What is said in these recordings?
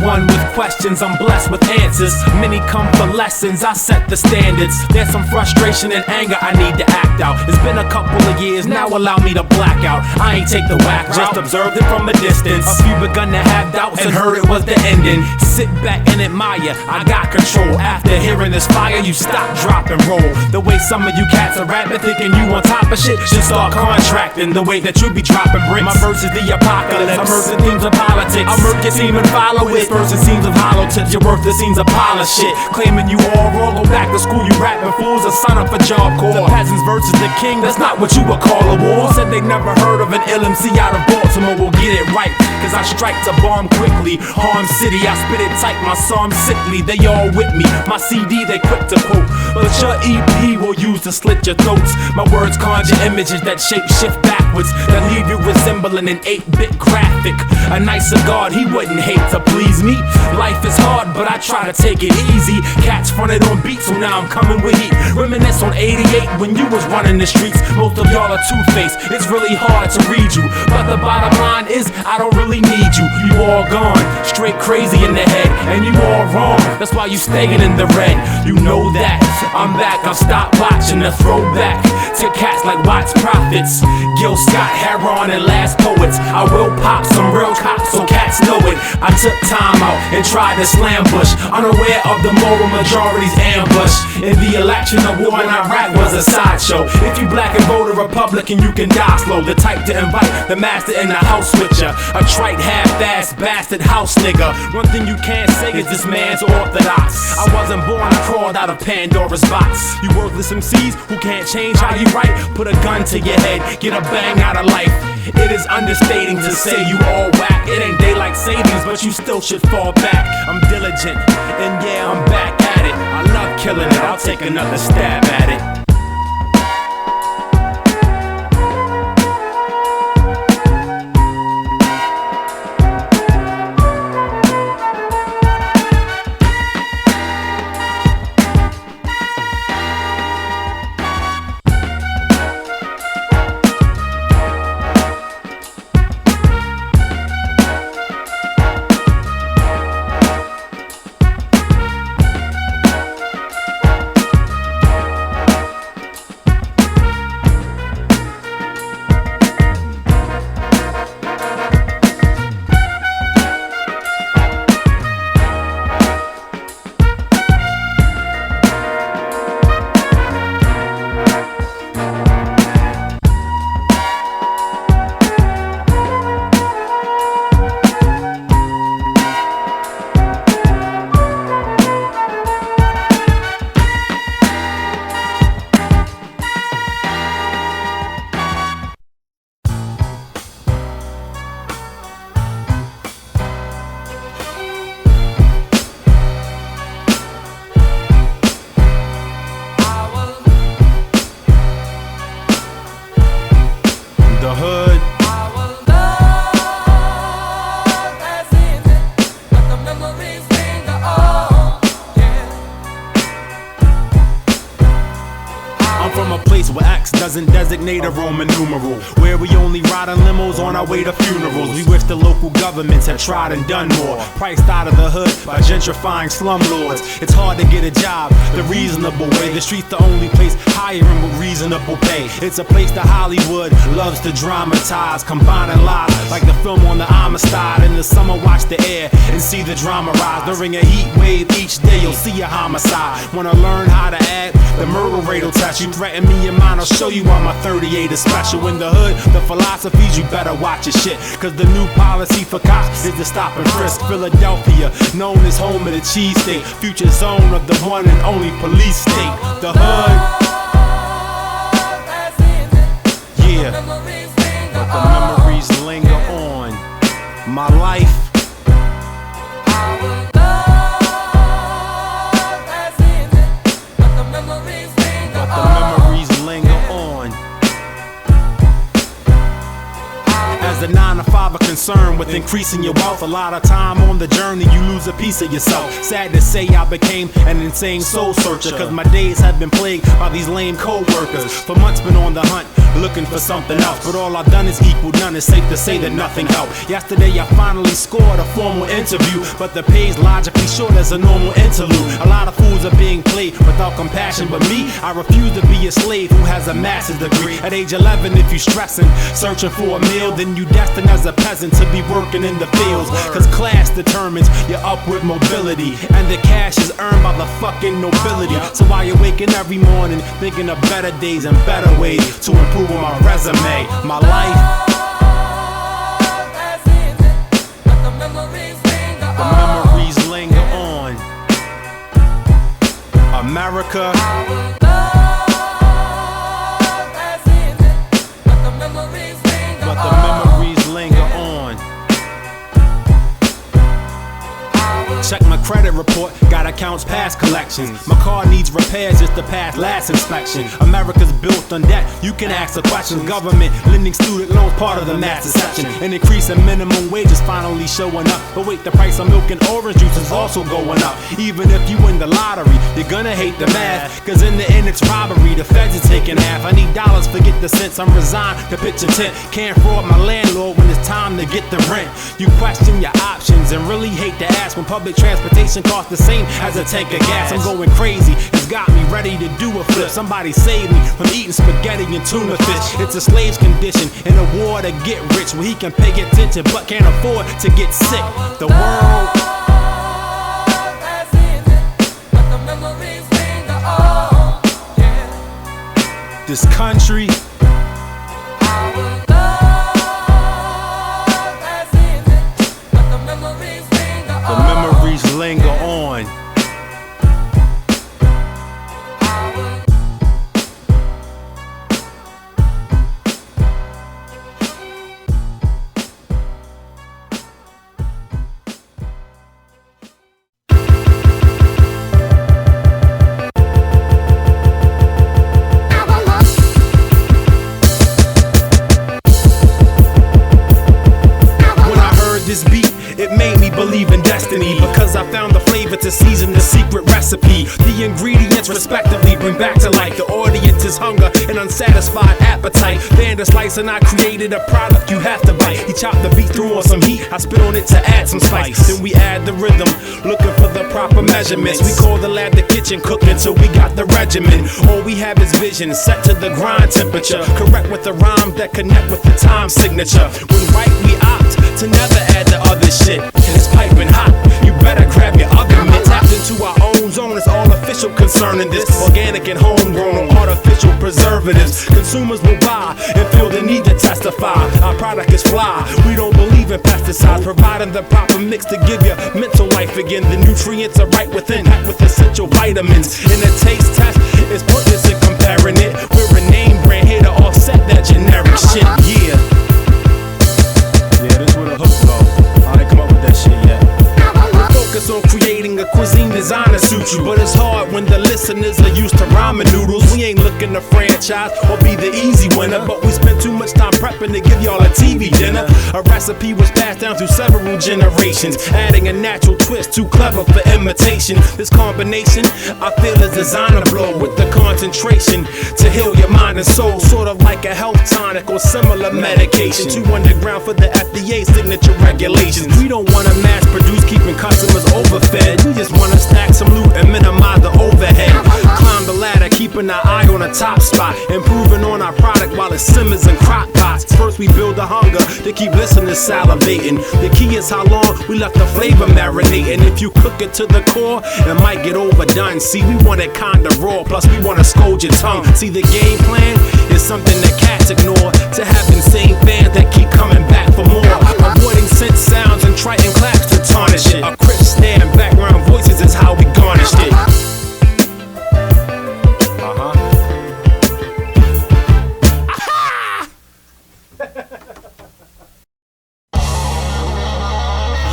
one with questions, I'm blessed with answers. Many come for lessons, I set the standards. There's some frustration and anger I need to act out. It's been a couple of years, now allow me to black out. I ain't take the whack route, just observed it from a distance. A few begun to have doubts and heard it was the ending. Sit back and admire, I got control. After hearing this fire, you stop, drop, and roll. The way some of you cats are rapping, thinking you on top of shit, should start contracting the way that you be dropping bricks. My verse is the apocalypse, I'm immersed in themes of politics. I'm murk your team and follow it. First it seems of hollow tips, your worth it seems of polished shit. Claiming you all wrong, go back to school, you rapping fools, or sign up for Job Corps. The peasants versus the king, that's not what you would call a war. Said they never heard of an LMC out of Baltimore, we'll get it right, cause I strike to bomb quickly. Harm City, I spit it tight, my psalm sickly. They all with me, my CD they quick to quote, but your EP will use to slit your throats. My words conjure images that shape shift backwards, that leave you resembling an 8-bit graphic. A nicer God, he wouldn't hate to please me. Life is hard, but I try to take it easy. Cats fronted on beats, so now I'm coming with heat. Reminisce on 88 when you was running the streets. Most of y'all are two-faced, it's really hard to read you, but the bottom line is I don't really need you. You all gone, straight crazy in the head, and you all wrong, that's why you staying in the red. You know that, I'm back, I'll stop watching the throwback to cats like Watts Prophets, Gil Scott, Heron, and Last Poets. I will pop some real cops so cats know it. I took time out and tried to slam Bush, unaware of the moral majority's ambush. In the election, the war in Iraq was a sideshow. If you black and vote a Republican, you can die slow. The type to invite the master in the house with ya, a trite half-assed bastard house nigga. One thing you can't say is this man's orthodox. I wasn't born, I crawled out of Pandora's box. You worthless MCs who can't change how you write, put a gun to your head, get a bang out of life. It is understating to say you all whack. It ain't daylight savings, but you still should fall back. I'm diligent, and yeah, I'm back at it. I love killing it, I'll take another stab at it. Doesn't designate a Roman numeral, where we only ride in limos on our way to funerals. We wish the local governments had tried and done more, priced out of the hood by gentrifying slumlords. It's hard to get a job the reasonable way. The street's the only place hiring with reasonable pay. It's a place that Hollywood loves to dramatize, combining lies like the film on the Amistad. In the summer, watch the air and see the drama rise. During a heat wave each day, you'll see a homicide. Wanna learn how to add the murder rate will test you. Threaten me in mine, I'll show you why my 38 is special. In the hood, the philosophies, you better watch your shit, cause the new policy for cops is to stop and frisk. Philadelphia, known as home of the cheesesteak, future zone of the one and only police state. The hood, yeah, but the memories linger on. My life, the 9 to 5 are concerned with increasing your wealth. A lot of time on the journey, you lose a piece of yourself. Sad to say, I became an insane soul searcher, cause my days have been plagued by these lame co-workers. For months been on the hunt looking for something else. But all I've done is equal none. It's safe to say that nothing helped. Yesterday I finally scored a formal interview, but the pay's logically short as a normal interlude. A lot of fools are being played without compassion, but me, I refuse to be a slave who has a master's degree. At age 11, if you stressing, searching for a meal, then you destined as a peasant to be working in the fields. Cause class determines your upward mobility, and the cash is earned by the fucking nobility. So while you're waking every morning, thinking of better days and better ways to improve on my resume, my life. The memories linger on. America. But the memories linger on. Check my credit report, got accounts past collections. My car needs repairs just to pass last inspection. America's built on debt, you can ask the questions. Government lending student loans, part of the mass deception. An increase in minimum wages finally showing up. But wait, the price of milk and orange juice is also going up. Even if you win the lottery, you're gonna hate the math, cause in the end it's robbery, the feds are taking half. I need dollars, forget the cents, I'm resigned to pitch a tent. Can't fraud my landlord when it's time to get the rent. You question your options and really hate to ask when public transportation costs the same as a tank of gas. I'm going crazy, it's got me ready to do a flip. Somebody save me from eating spaghetti and tuna fish. It's a slave's condition in a war to get rich, where he can pay attention but can't afford to get sick. The world, this country, the memories linger on. This beat, it made me believe in destiny, because I found the flavor to season the secret recipe. The ingredients respectively bring back to life the audience's hunger and unsatisfied appetite. Then the slice and I created a product you have to bite. He chopped the beat through on some heat, I spit on it to add some spice. Then we add the rhythm, looking for the proper measurements. We call the lab the kitchen, cooking till we got the regimen. All we have is vision, set to the grind temperature, correct with the rhyme that connect with the time signature. When right we opt to never add the other shit, and it's piping hot, you better grab your oven mitt. Tapped into our own zone, it's all official concerning this. Organic and homegrown, artificial preservatives. Consumers will buy and feel the need to testify. Our product is fly, we don't believe in pesticides. Providing the proper mix to give you mental life again. The nutrients are right within, packed with essential vitamins. In a taste test, it's pointless in comparing it. We're a name brand here to offset that generic shit, yeah. Yeah, this where the hook go. I ain't come up with that shit yet. We focus on creating a cuisine design to suit you, but it's hard when the listeners are used to ramen noodles. We ain't looking to franchise or be the easy winner, but we spend too much time prepping to give y'all a TV dinner. A recipe was passed down through several generations, adding a natural twist too clever for imitation. This combination I feel is designer blow, with the concentration to heal your mind and soul, sort of like a health tonic or similar medication. Too underground for the FDA signature regulations. We don't wanna mass produce, keeping customers overfed. We just wanna stack some loot and minimize the overhead. Climb the ladder, keeping our eye on the top spot, improving on our product while it simmers in crock pots. First we build the hunger to keep listeners salivating. The key is how long we let the flavor marinate, and if you cook it to the core, it might get overdone. See, we want it kinda raw, plus we wanna scold your tongue. See, the game plan is something that cats ignore, to have insane fans that keep coming back for more. Avoiding synth sounds and triton claps to tarnish it. A crisp snare and background voices is how we garnished it.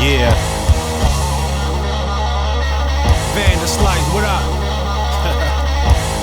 Yeah. Van the Slice, what up?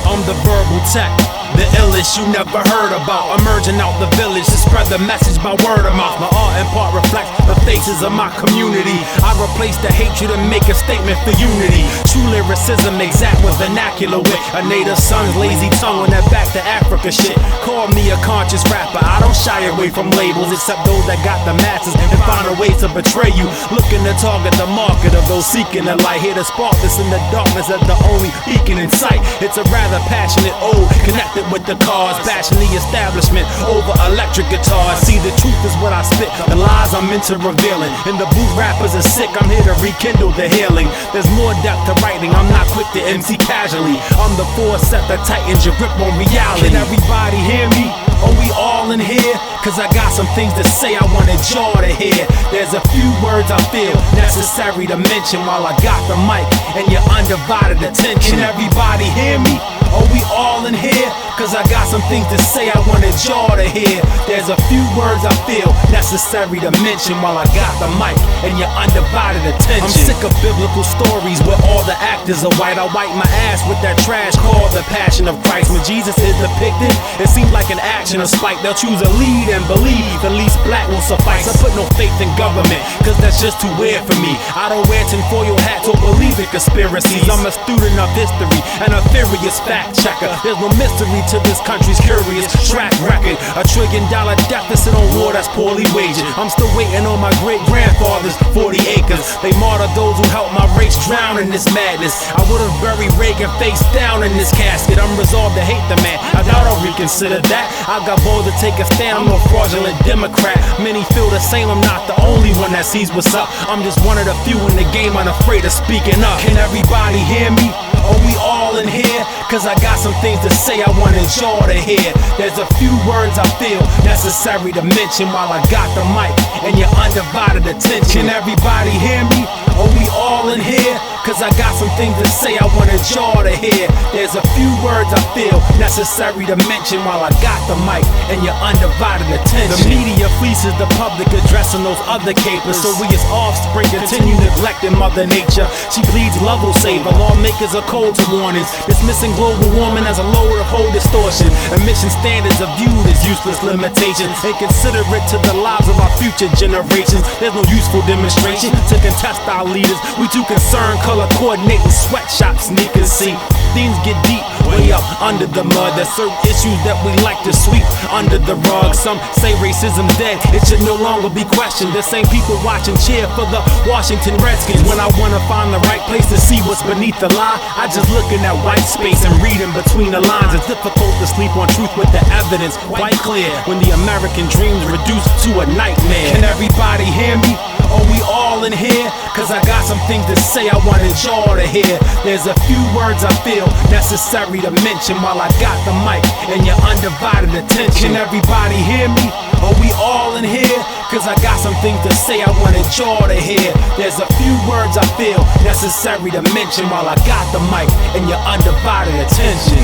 I'm the Verb Tec, The illest you never heard about, emerging out the village to spread the message by word of mouth. My art in part reflects the faces of my community. I replace the hatred and make a statement for unity. True lyricism exact with vernacular wit. A native son's lazy tongue on that back to Africa shit. Call me a conscious rapper, I don't shy away from labels, except those that got the masses and find a way to betray you. Looking to target the market of those seeking the light. Here to spark this in the darkness as the only beacon in sight. It's a rather passionate ode, connected with the cause, bashing the establishment over electric guitars. See, the truth is what I spit, the lies I'm into revealing. In the booth, rappers are sick, I'm here to rekindle the healing. There's more depth to writing, I'm not quick to MC casually. I'm the force that tightens your grip on reality. Can everybody hear me? Are we all in here? Cause I got some things to say I wanted y'all to hear. There's a few words I feel necessary to mention while I got the mic and your undivided attention. Can everybody hear me? Are we all in here? Cause I got some things to say I wanted y'all to hear. There's a few words I feel necessary to mention while I got the mic and your undivided attention. I'm sick of biblical stories where all the actors are white. I wipe my ass with that trash called the Passion of Christ. When Jesus is depicted, it seems like an action of spite. They'll choose a lead and believe the least black will suffice. I put no faith in government, cause that's just too weird for me. I don't wear tinfoil hats or believe in conspiracies. I'm a student of history and a furious fact checker. There's no mystery to this country's curious track record. $1 trillion deficit on war that's poorly waged. I'm still waiting on my great-grandfather's 40 acres. They martyred those who helped my race drown in this madness. I would've buried Reagan face down in this casket. I'm resolved to hate the man, I doubt I'll reconsider that. I got bold to take a stand, I'm no fraudulent Democrat. Many feel the same, I'm not the only one that sees what's up. I'm just one of the few in the game unafraid of speaking up. Can everybody hear me? Are we all in here? Cause I got some things to say I wanted y'all to hear. There's a few words I feel necessary to mention while I got the mic and your undivided attention. Can everybody hear me? Are we all in here? Cause I got some things to say I wanted y'all to hear. There's a few words I feel necessary to mention while I got the mic and your undivided attention. The media fleeces the public addressing those other capers, so we as offspring continue neglecting Mother Nature. She pleads love will save her. Lawmakers are cold to warnings, dismissing global warming as a load of whole distortion. Emission standards are viewed as useless limitations, inconsiderate to the lives of our future generations. There's no useful demonstration to contest our leaders. We too concerned color coordinating sweatshop sneakers. See, things get deep way up under the mud. There's certain issues that we like to sweep under the rug. Some say racism's dead, it should no longer be questioned. The same people watching cheer for the Washington Redskins. When I wanna find the right place to see what's beneath the lie, I just look in that white space and read in between the lines. It's difficult to sleep on truth with the evidence quite clear when the American dream's reduced to a nightmare. Can everybody hear me? Are we all in here? Cause I got some things to say I wanted y'all to hear. There's a few words I feel necessary to mention while I got the mic and your undivided attention. Can everybody hear me? Are we all in here? Cause I got some things to say I wanted y'all to hear. There's a few words I feel necessary to mention while I got the mic and your undivided attention.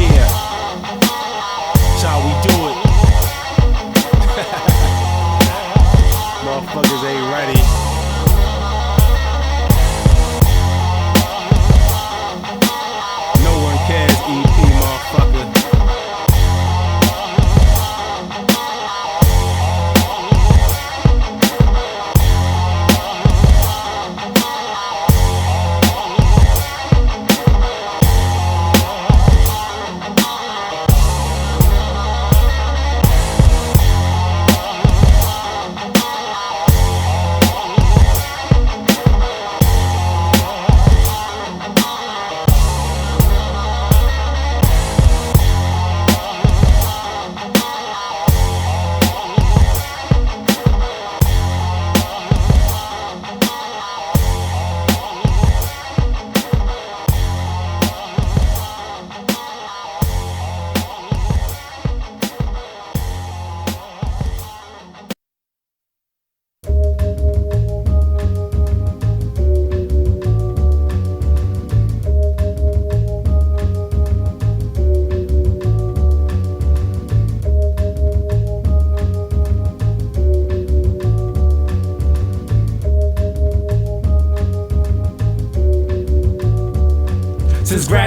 Yeah, that's how we do it. Motherfuckers ain't ready. No one cares, EP, motherfucker.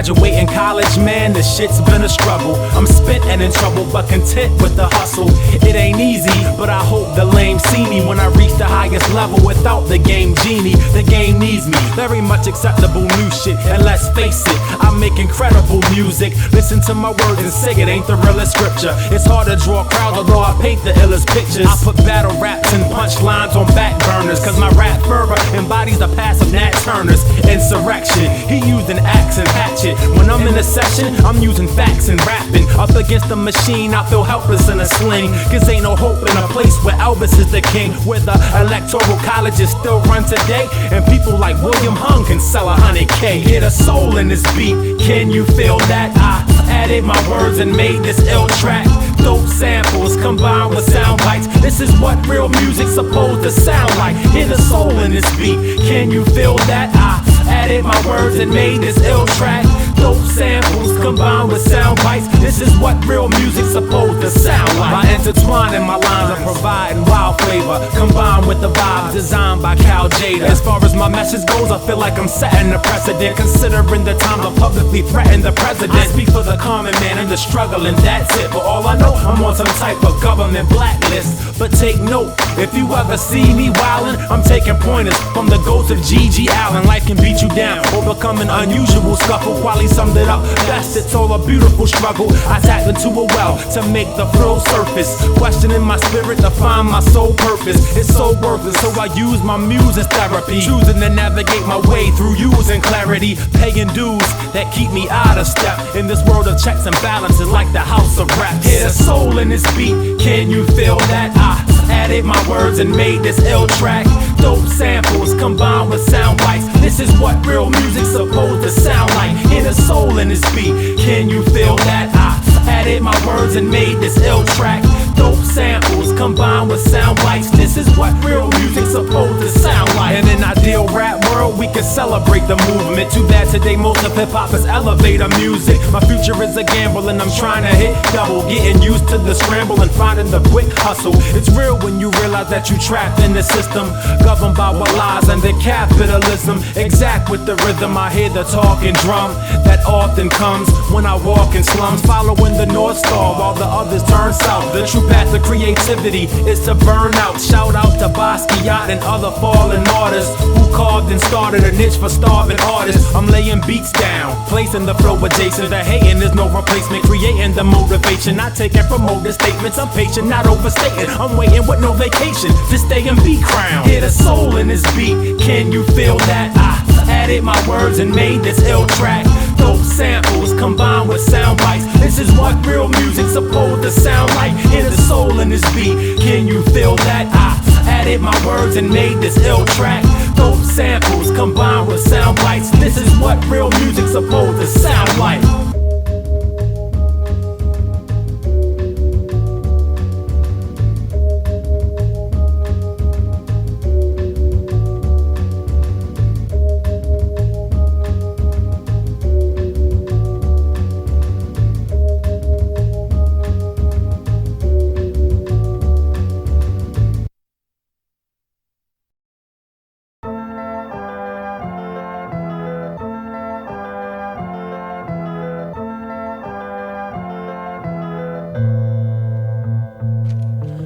Graduating college, man, the shit's been a struggle. I'm spent and in trouble, but content with the hustle. It ain't easy, but I hope the lame see me when I reach the highest level without the game genie. The game needs me, very much acceptable new shit. And let's face it, I make incredible music. Listen to my words and say it ain't the realest scripture. It's hard to draw crowds, although I paint the illest pictures. I put battle raps and punchlines on back burners, cause my rap fervor embodies the past of Nat Turner's insurrection. He used an axe and hatchet. When I'm in a session, I'm using facts and rapping. Up against the machine, I feel helpless in a sling. Cause ain't no hope in a place where Elvis is the king, where the electoral colleges still run today, and people like William Hung can sell 100K. Hear the soul in this beat, can you feel that? I added my words and made this ill track. Dope samples combined with sound bites. This is what real music's supposed to sound like. Hear the soul in this beat, can you feel that? I added my words and made this ill track. Dope samples combined with sound bites. This is what real music's supposed to sound like. By intertwining my lines and providing wild flavor, combined with the vibes designed by Cal Jada. As far as my message goes, I feel like I'm setting the precedent, considering the time I publicly threatened the president. I speak for the common man and the struggling, that's it. For all I know, I'm on some type of government blacklist. But take note, if you ever see me wildin', I'm taking pointers from the ghost of G.G. Allen. Life can beat you down or become an unusual scuffle. While he summed it up best, it's all a beautiful struggle. I tapped into a well to make the thrill surface, questioning my spirit to find my soul purpose. It's so worthless, so I use my muse as therapy, choosing to navigate my way through using clarity, paying dues that keep me out of step in this world of checks and balances like the house of rap. Hear the soul in this beat, can you feel that? I added my words and made this ill track. Dope samples combined with sound bites. This is what real music's supposed to sound like. Hear the soul in this beat, can you feel that? I added my words and made this ill track. Dope samples combined with sound bites. This is what real music's supposed to sound like. In an ideal rap world, we could celebrate the movement. Too bad today most of hip-hop is elevator music. My future is a gamble and I'm trying to hit double, getting used to the scramble and finding the quick hustle. It's real when you realize that you trapped in the system, governed by what lies under capitalism. Exact with the rhythm, I hear the talking drum that often comes when I walk in slums, following the North Star while the others turn south. The true path of creativity is to burn out. Shout out to Basquiat and other fallen artists who carved and started a niche for starving artists. I'm laying beats down, placing the flow adjacent. The hating is no replacement, creating the motivation. I take and promote the statements. I'm patient, not overstating. I'm waiting with no vacation to stay and be crowned. Hear the soul in this beat, can you feel that? I added my words and made this ill track. Dope samples combined with sound bites. This is what real music's supposed to sound like. Hear the soul in this beat, can you feel that? I added my words and made this ill track. Dope samples combined with sound bites. This is what real music's supposed to sound like.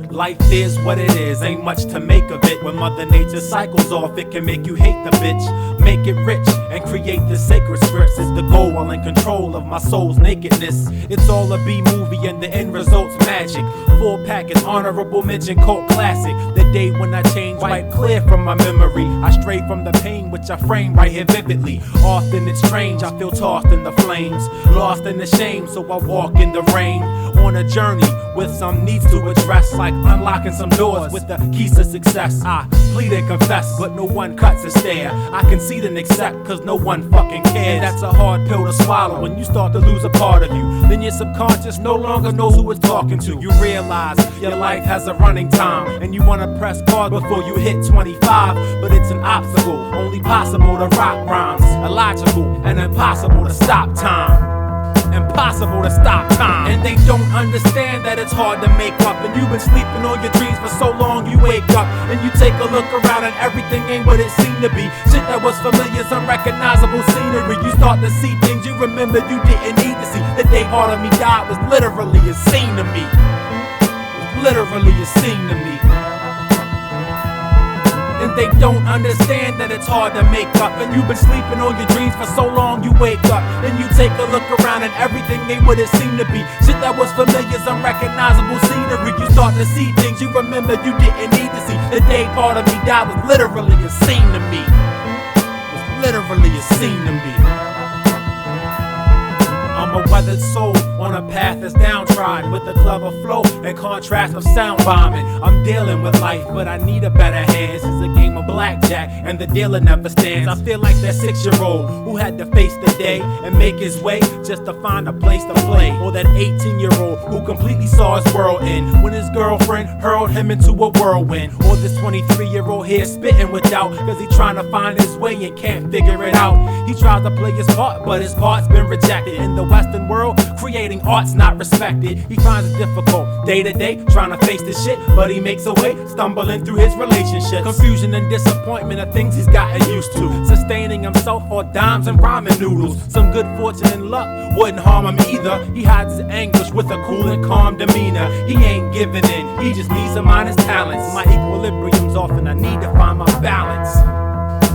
Life is what it is, ain't much to make of it. When Mother Nature cycles off, it can make you hate the bitch. Make it rich and create the sacred scripts is the goal, while in control of my soul's nakedness. It's all a B-movie and the end result's magic. Full package, honorable mention, cult classic. The day when I changed, wipe clear from my memory. I stray from the pain which I frame right here vividly. Often it's strange, I feel tossed in the flames, lost in the shame, so I walk in the rain. On a journey with some needs to address, like unlocking some doors with the keys to success. I plead and confess, but no one cuts a stare. I concede and accept, cause no one fucking cares. That's a hard pill to swallow when you start to lose a part of you. Then your subconscious no longer knows who it's talking to. You realize your life has a running time, and you wanna press pause before you hit 25. But it's an obstacle, only possible to rock rhymes. Illogical and impossible to stop time. impossible to stop time. And they don't understand that it's hard to make up. And you've been sleeping on your dreams for so long, you wake up and you take a look around and everything ain't what it seemed to be. Shit that was familiar is unrecognizable scenery. You start to see things you remember you didn't need to see. The day part of me died was literally a scene to me. Literally a scene to me. And they don't understand that it's hard to make up. And you've been sleeping on your dreams for so long, you wake up then you take a look around and everything ain't what it seemed to be. Shit that was familiar is unrecognizable scenery. You start to see things you remember you didn't need to see. The day part of me died was literally a scene to me. Was literally a scene to me. I'm a weathered soul on a path that's downtrodden, with a clever flow and contrast of sound bombing. I'm dealing with life, but I need a better hand. It's a game of blackjack, and the dealer never stands. I feel like that 6-year-old who had to face the day and make his way just to find a place to play. Or that 18-year-old who completely saw his world end when his girlfriend hurled him into a whirlwind. Or this 23-year-old here spitting with doubt, cause he trying to find his way and can't figure it out. He tries to play his part, but his part's been rejected. In the Western world, creating art's not respected. He finds it difficult day to day trying to face this shit, but he makes a way, stumbling through his relationships. Confusion and disappointment are things he's gotten used to. Sustaining himself on dimes and ramen noodles. Some good fortune and luck wouldn't harm him either. He hides his anguish with a cool and calm demeanor. He ain't giving in, he just needs to mind his talents. My equilibrium's off and I need to find my balance.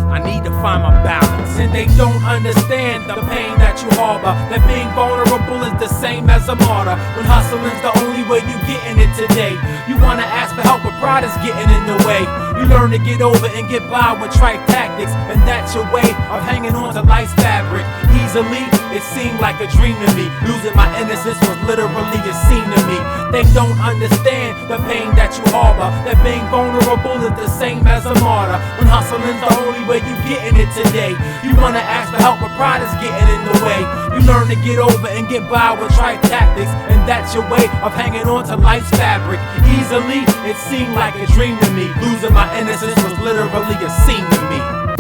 I need to find my balance. And they don't understand the pain that you harbor. That being vulnerable is the same as a martyr. When hustling's the only way you getting it today. You wanna ask for help, but pride is getting in the way. You learn to get over and get by with trite tactics, and that's your way of hanging on to life's fabric. Easily, it seemed like a dream to me. Losing my innocence was literally a scene to me. They don't understand the pain that you harbor. That being vulnerable is the same as a martyr. When hustling's the only way you getting it today. You wanna ask for help, but pride is getting in the way. You learn to get over and get by with trite tactics, and that's your way of hanging on to life's fabric. Easily, it seemed like a dream to me. Losing my innocence was literally a scene to me.